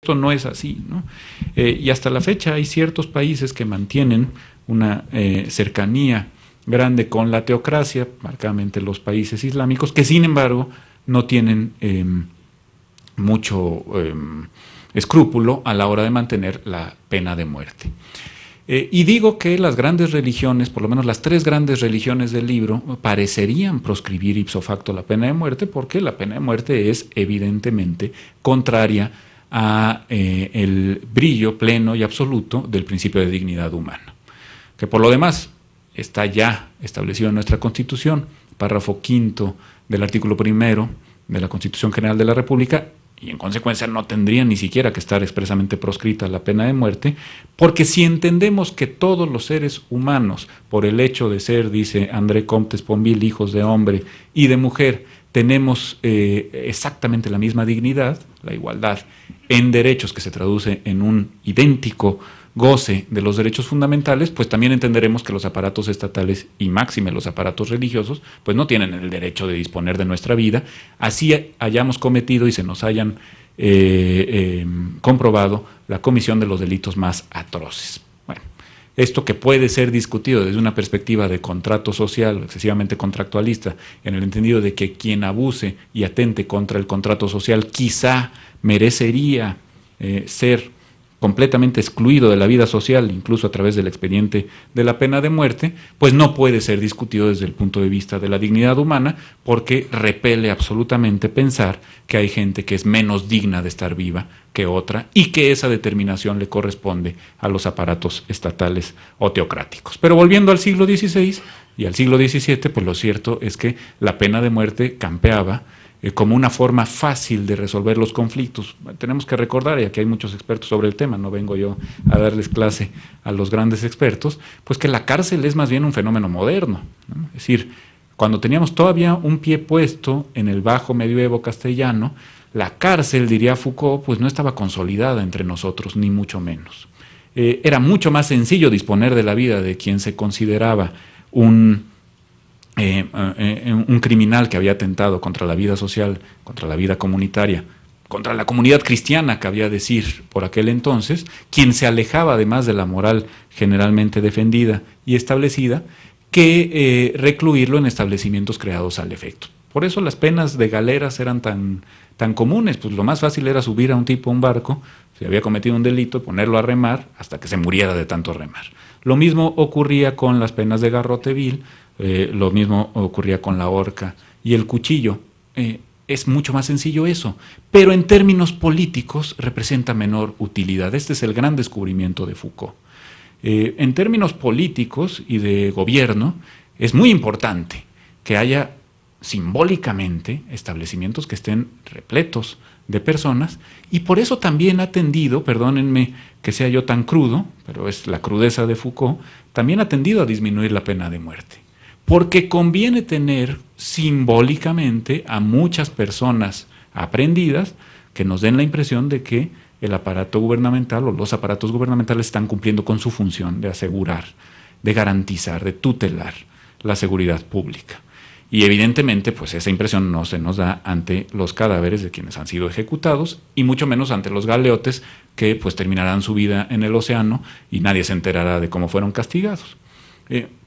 esto no es así, ¿no? Y hasta la fecha hay ciertos países que mantienen una cercanía grande con la teocracia, marcadamente los países islámicos, que sin embargo no tienen mucho escrúpulo a la hora de mantener la pena de muerte. Y digo que las grandes religiones, por lo menos las tres grandes religiones del libro, parecerían proscribir ipso facto la pena de muerte, porque la pena de muerte es evidentemente contraria a el brillo pleno y absoluto del principio de dignidad humana, que por lo demás está ya establecido en nuestra Constitución, párrafo quinto del artículo primero de la Constitución General de la República, y en consecuencia no tendría ni siquiera que estar expresamente proscrita la pena de muerte, porque si entendemos que todos los seres humanos, por el hecho de ser, dice André Comte Sponville, hijos de hombre y de mujer, tenemos exactamente la misma dignidad, la igualdad en derechos que se traduce en un idéntico goce de los derechos fundamentales, pues también entenderemos que los aparatos estatales y máxime los aparatos religiosos, pues no tienen el derecho de disponer de nuestra vida, así hayamos cometido y se nos hayan comprobado la comisión de los delitos más atroces. Bueno, esto que puede ser discutido desde una perspectiva de contrato social, excesivamente contractualista, en el entendido de que quien abuse y atente contra el contrato social quizá merecería ser completamente excluido de la vida social, incluso a través del expediente de la pena de muerte, pues no puede ser discutido desde el punto de vista de la dignidad humana, porque repele absolutamente pensar que hay gente que es menos digna de estar viva que otra y que esa determinación le corresponde a los aparatos estatales o teocráticos. Pero volviendo al siglo XVI y al siglo XVII, pues lo cierto es que la pena de muerte campeaba como una forma fácil de resolver los conflictos. Tenemos que recordar, y aquí hay muchos expertos sobre el tema, no vengo yo a darles clase a los grandes expertos, pues que la cárcel es más bien un fenómeno moderno, ¿no? Es decir, cuando teníamos todavía un pie puesto en el bajo medioevo castellano, la cárcel, diría Foucault, pues no estaba consolidada entre nosotros, ni mucho menos. Era mucho más sencillo disponer de la vida de quien se consideraba un criminal que había atentado contra la vida social, contra la vida comunitaria, contra la comunidad cristiana, cabía decir por aquel entonces, quien se alejaba además de la moral generalmente defendida y establecida, que recluirlo en establecimientos creados al efecto. Por eso las penas de galeras eran tan comunes, pues lo más fácil era subir a un tipo a un barco, si había cometido un delito, ponerlo a remar hasta que se muriera de tanto remar. Lo mismo ocurría con las penas de garrote vil, lo mismo ocurría con la horca y el cuchillo. Es mucho más sencillo eso, pero en términos políticos representa menor utilidad. Este es el gran descubrimiento de Foucault. En términos políticos y de gobierno, es muy importante que haya simbólicamente establecimientos que estén repletos de personas, y por eso también ha tendido, perdónenme que sea yo tan crudo, pero es la crudeza de Foucault, también ha tendido a disminuir la pena de muerte. Porque conviene tener simbólicamente a muchas personas aprendidas que nos den la impresión de que el aparato gubernamental o los aparatos gubernamentales están cumpliendo con su función de asegurar, de garantizar, de tutelar la seguridad pública. Y evidentemente, pues esa impresión no se nos da ante los cadáveres de quienes han sido ejecutados, y mucho menos ante los galeotes que pues terminarán su vida en el océano y nadie se enterará de cómo fueron castigados.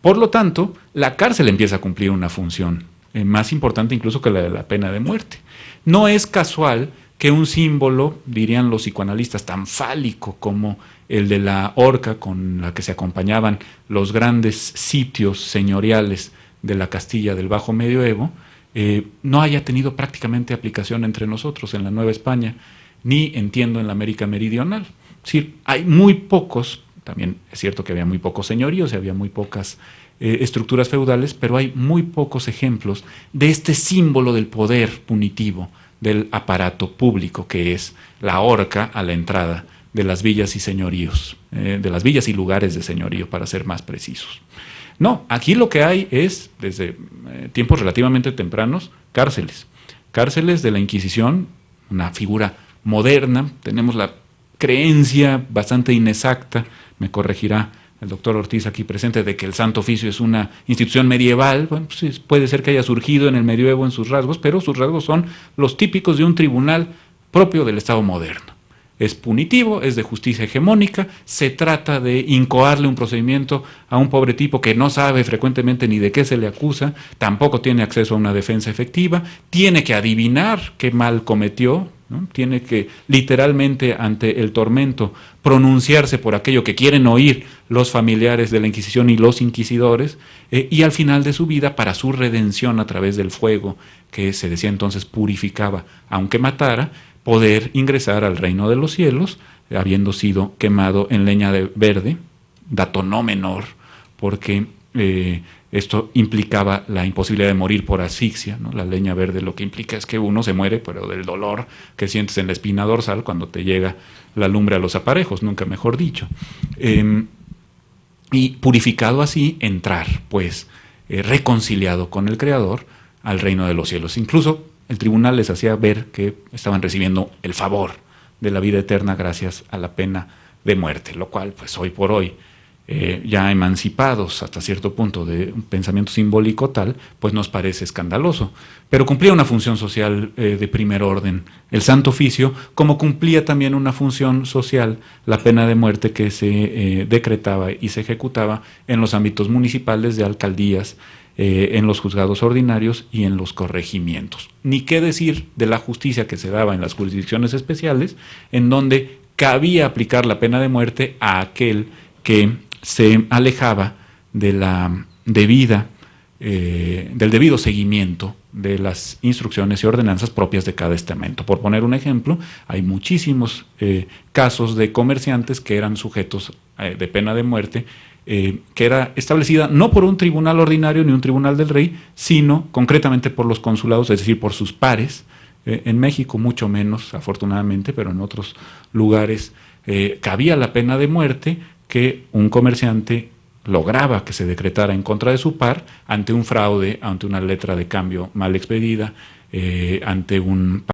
Por lo tanto, la cárcel empieza a cumplir una función más importante incluso que la de la pena de muerte. No es casual que un símbolo, dirían los psicoanalistas, tan fálico como el de la horca con la que se acompañaban los grandes sitios señoriales de la Castilla del Bajo Medioevo, no haya tenido prácticamente aplicación entre nosotros en la Nueva España, ni entiendo en la América Meridional. Es decir, hay muy pocos. También es cierto que había muy pocos señoríos y había muy pocas estructuras feudales, pero hay muy pocos ejemplos de este símbolo del poder punitivo del aparato público, que es la horca a la entrada de las villas y señoríos, de las villas y lugares de señorío, para ser más precisos. No, aquí lo que hay es, desde tiempos relativamente tempranos, cárceles. Cárceles de la Inquisición, una figura moderna. Tenemos la creencia bastante inexacta, me corregirá el doctor Ortiz aquí presente, de que el Santo Oficio es una institución medieval. Bueno, pues puede ser que haya surgido en el medioevo en sus rasgos, pero sus rasgos son los típicos de un tribunal propio del Estado moderno. es punitivo, es de justicia hegemónica, se trata de incoarle un procedimiento a un pobre tipo que no sabe frecuentemente ni de qué se le acusa, tampoco tiene acceso a una defensa efectiva, tiene que adivinar qué mal cometió, ¿no? Tiene que literalmente ante el tormento pronunciarse por aquello que quieren oír los familiares de la Inquisición y los inquisidores, y al final de su vida, para su redención a través del fuego, que se decía entonces purificaba aunque matara, poder ingresar al reino de los cielos, habiendo sido quemado en leña verde, dato no menor, porque esto implicaba la imposibilidad de morir por asfixia, ¿no? La leña verde lo que implica es que uno se muere, pero del dolor que sientes en la espina dorsal cuando te llega la lumbre a los aparejos, nunca mejor dicho. Y purificado así, entrar, pues, reconciliado con el Creador al reino de los cielos. Incluso el tribunal les hacía ver que estaban recibiendo el favor de la vida eterna gracias a la pena de muerte, lo cual, pues, hoy por hoy, ya emancipados hasta cierto punto de un pensamiento simbólico tal, pues nos parece escandaloso. Pero cumplía una función social de primer orden el Santo Oficio, como cumplía también una función social la pena de muerte que se decretaba y se ejecutaba en los ámbitos municipales, de alcaldías, en los juzgados ordinarios y en los corregimientos. Ni qué decir de la justicia que se daba en las jurisdicciones especiales, en donde cabía aplicar la pena de muerte a aquel que se alejaba de la debida, del debido seguimiento de las instrucciones y ordenanzas propias de cada estamento. Por poner un ejemplo, hay muchísimos casos de comerciantes que eran sujetos de pena de muerte, que era establecida no por un tribunal ordinario ni un tribunal del rey, sino concretamente por los consulados, es decir, por sus pares. En México mucho menos, afortunadamente, pero en otros lugares cabía la pena de muerte que un comerciante lograba que se decretara en contra de su par ante un fraude, ante una letra de cambio mal expedida, ante un